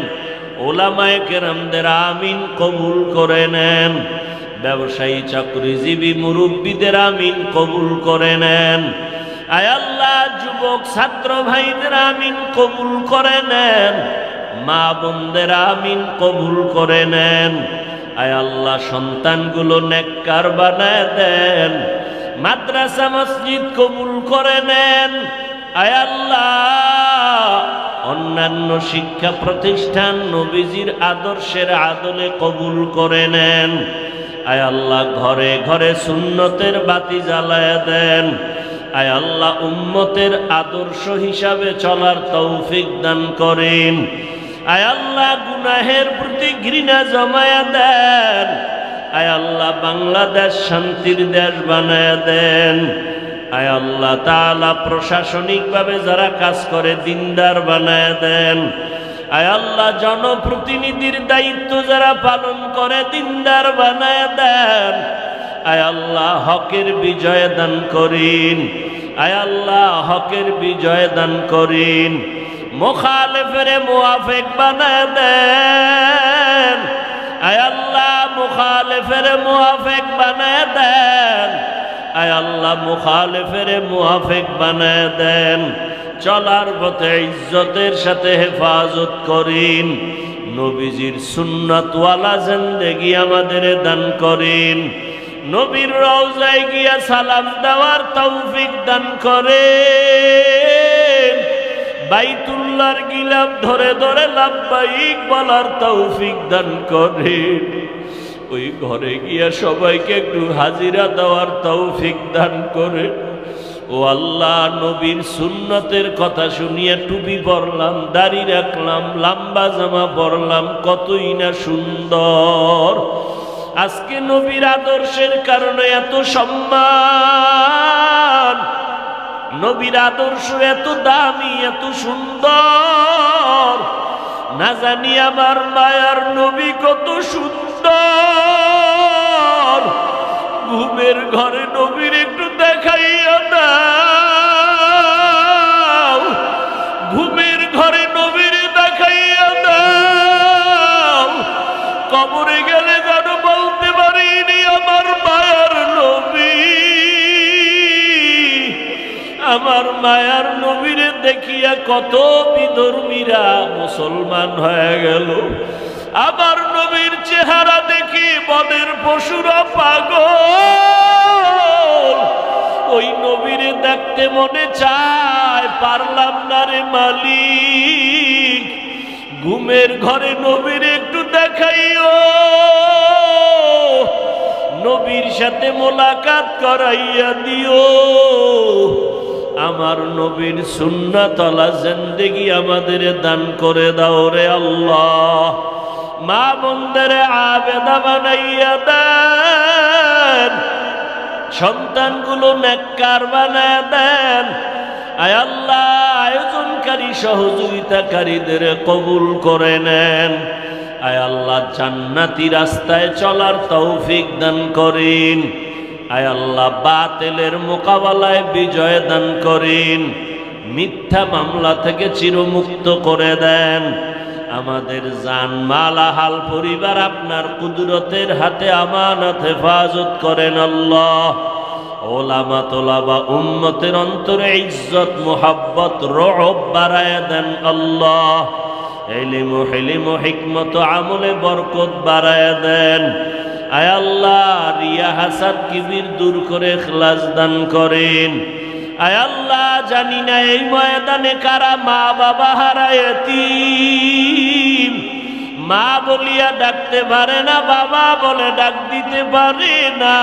ওলামায়ে কেরামদের আমিন কবুল করে নেন। ব্যবসায়ী চাকরিজীবী মুরব্বীদের আমিন কবুল করে নেন। আয় আল্লাহ যুবক ছাত্র ভাইদের আমিন কবুল করে নেন। মা বোনদের আমিন কবুল করে নেন। আয় আল্লাহ সন্তানগুলো নেককার বানায় দেন। মাদ্রাসা মসজিদ কবুল করে নেন। আয় আল্লাহ অন্যান্য শিক্ষা প্রতিষ্ঠান নবীজির আদর্শের আদলে কবুল করে নেন। আয় আল্লাহ ঘরে ঘরে সুন্নতের বাতি জ্বালায়া দেন। আয় আল্লাহ উম্মতের আদর্শ হিসাবে চলার তৌফিক দান করেন। আয় আল্লাহ গুনাহের প্রতি ঘৃণা জমায়া দেন। আয় আল্লাহ বাংলাদেশ শান্তির দেশ বানায়া দেন। আয় আল্লাহ তাআলা প্রশাসনিকভাবে যারা কাজ করে দিনদার বানায়া দেন। আয় আল্লাহ জনপ্রতিনিধির দায়িত্ব যারা পালন করে দিনদার বানায়া দেন। আয় আল্লাহ হকের বিজয় দান করিন। আয় আল্লাহ হকের বিজয় দান করিন। মুখালিফের মুওয়াফিক বানায়া দেন। আয় আল্লাহ মুখালিফের মুওয়াফিক বানায়া দেন। আয় আল্লাহ মুখালিফের মুওয়াফিক বানায়া দেন। চলার পথে ইজ্জতের সাথে হেফাজত করিন। নবীজির সুন্নাতওয়ালা জিন্দেগি আমাদের দান করিন। নবীর রওজায় গিয়া সালাম দেওয়ার তৌফিক দান করেন। বাইতুল্লাহর গিলাফ ধরে ধরে লাব্বাইক বলার তৌফিক দান করেন। ওই ঘরে গিয়া সবাইকে একটু হাজিরা দেওয়ার তৌফিক দান করেন। ও আল্লাহ নবীর সুন্নতের কথা শুনিয়া টুপি পরলাম, দাড়ি রাখলাম, লম্বা জামা পরলাম, কতই না সুন্দর। আজকে নবীর আদর্শের কারণে এত সম্মান, নবীর আদর্শ এত দামি, এত সুন্দর। না জানি আমার মায়ার নবী কত সুন্দর। ঘুমের ঘরে নবীর একটু দেখাইয়া দাও। ঘুমের ঘরে নবীর দেখাইয়া দাও। কবরে গেলে যেন বলতে পারিনি আমার মায়ার নবী। আমার মায়ার নবীরে দেখিয়া কত বিধর্মীরা মুসলমান হয়ে গেল। আমার নবীর চেহারা দেখি বনের পশুরা পাগল। ওই নবীরে দেখতে মনে চায়, পারলাম না রে মালিক। ঘুমের ঘরে নবীর একটু দেখাইও, নবীর সাথে মোলাকাত করাইয়া দিও। আমার নবীর সুন্নাতওয়ালা জিন্দেগি আমাদের দান করে দাও রে আল্লাহ। মা বোনদের আবেদা বানাইয়া দেন। সন্তানগুলো নেককার বানায়া দেন। আয় আল্লাহ আয়োজনকারী সহযোগিতাকারীদের কবুল করে নেন। আয় আল্লাহ জান্নাতি রাস্তায় চলার তৌফিক দান করেন। আয় আল্লাহ বাতিলের মোকাবেলায় বিজয় দান করেন। মিথ্যা মামলা থেকে চিরমুক্ত করে দেন। আমাদের জান মাল আহাল পরিবার আপনার কুদরতের হাতে আমানত হেফাজত করেন আল্লাহ। ওলামা তোলাবা উম্মতের অন্তরে ইজ্জত মুহাব্বত রহব বাড়ায় দেন আল্লাহ। ইলম ও হিলম ও হিকমত আমলে বরকত বাড়ায় দেন। আয় আল্লাহ রিয়া হাসাদ কিবির দূর করে ইখলাস দান করেন। আয় আল্লাহ জানি না এই ময়দানে কারা মা বাবা হারায় এতিম। মা বলিয়া ডাকতে পারে না, বাবা বলে ডাক দিতে পারে না।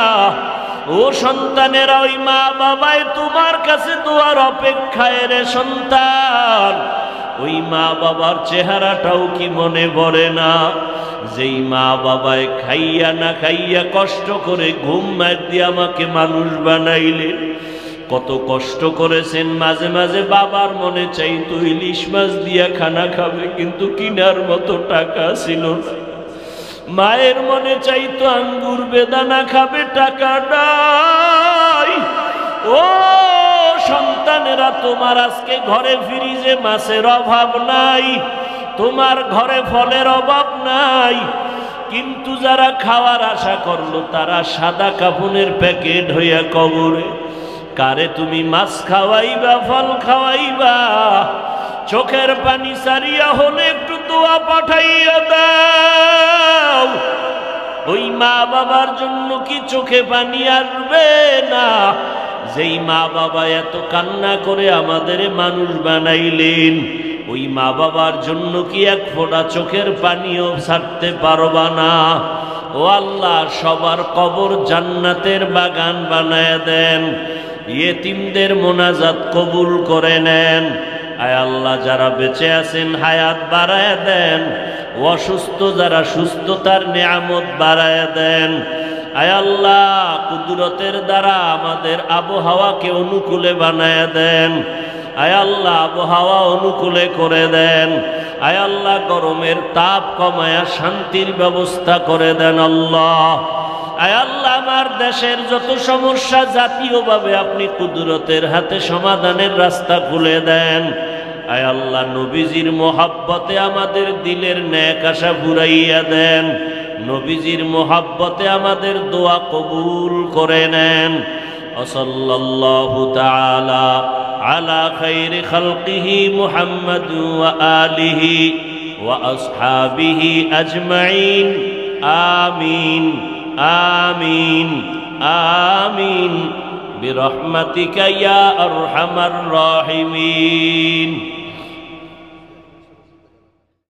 ও সন্তানেরা, ওই মা বাবাই তোমার কাছে দোয়ার অপেক্ষায় রে সন্তান। ওই মা বাবার চেহারাটাও কি মনে পড়ে না? যেই মা বাবায় খাইয়া না খাইয়া কষ্ট করে ঘুম মার দিয়ে আমাকে মানুষ বানাইলেন। কত কষ্ট করেছেন। মাঝে মাঝে বাবার মনে চাইতো ইলিশ মাছ দিয়া খানা খাবে, কিন্তু কিনার মতো টাকা ছিল না। মায়ের মনে চাইতো আঙ্গুর বেদানা খাবে, টাকা নাই। ও সন্তানেরা, তোমার আজকে ঘরে ফ্রিজে মাছের অভাব নাই, তোমার ঘরে ফলের অভাব নাই, কিন্তু যারা খাওয়ার আশা করলো তারা সাদা কাফনের প্যাকেট হইয়া কবরে। কারে তুমি মাছ খাওয়াইবা, ফল খাওয়াইবা? চোখের পানি সারিয়া হলে একটু দোয়া পাঠাইয়া দাও। ওই মা বাবার জন্য কি চোখে পানি আসবে না? যেই মা বাবা এত কান্না করে আমাদের মানুষ বানাইলেন, ওই মা বাবার জন্য কি এক ফোঁটা চোখের পানিও ছাড়তে পারবা না? ও আল্লাহ, সবার কবর জান্নাতের বাগান বানায় দেন। ইয়েতিমদের মোনাজাত কবুল করে নেন। আয় আল্লাহ, যারা বেঁচে আছেন হায়াত বাড়ায় দেন, অসুস্থ যারা সুস্থতার নিয়ামত বাড়ায় দেন। আয় আল্লাহ, কুদরতের দ্বারা আমাদের আবহাওয়াকে অনুকূলে বানায় দেন। আয় আল্লাহ, আবহাওয়া অনুকূলে করে দেন। আয় আল্লাহ, গরমের তাপ কমায়া শান্তির ব্যবস্থা করে দেন আল্লাহ। আয় আল্লাহ, আমার দেশের যত সমস্যা জাতীয়ভাবে আপনি কুদরতের হাতে সমাধানের রাস্তা খুলে দেন। আয় আল্লাহ, নবীজির মোহাব্বতে আমাদের দিলের নেক আশা বুড়াইয়া দেন। নবীজির মোহাব্বতে আমাদের দোয়া কবুল করে নেন। সাল্লাল্লাহু তাআলা আলা খায়রি খালকিহি মুহাম্মাদ ওয়া আলিহি ওয়া আসহাবিহি আজমাইন। আমিন আমিন আমিন বিরহমাতিকা ইয়া আরহামার রাহিমিন।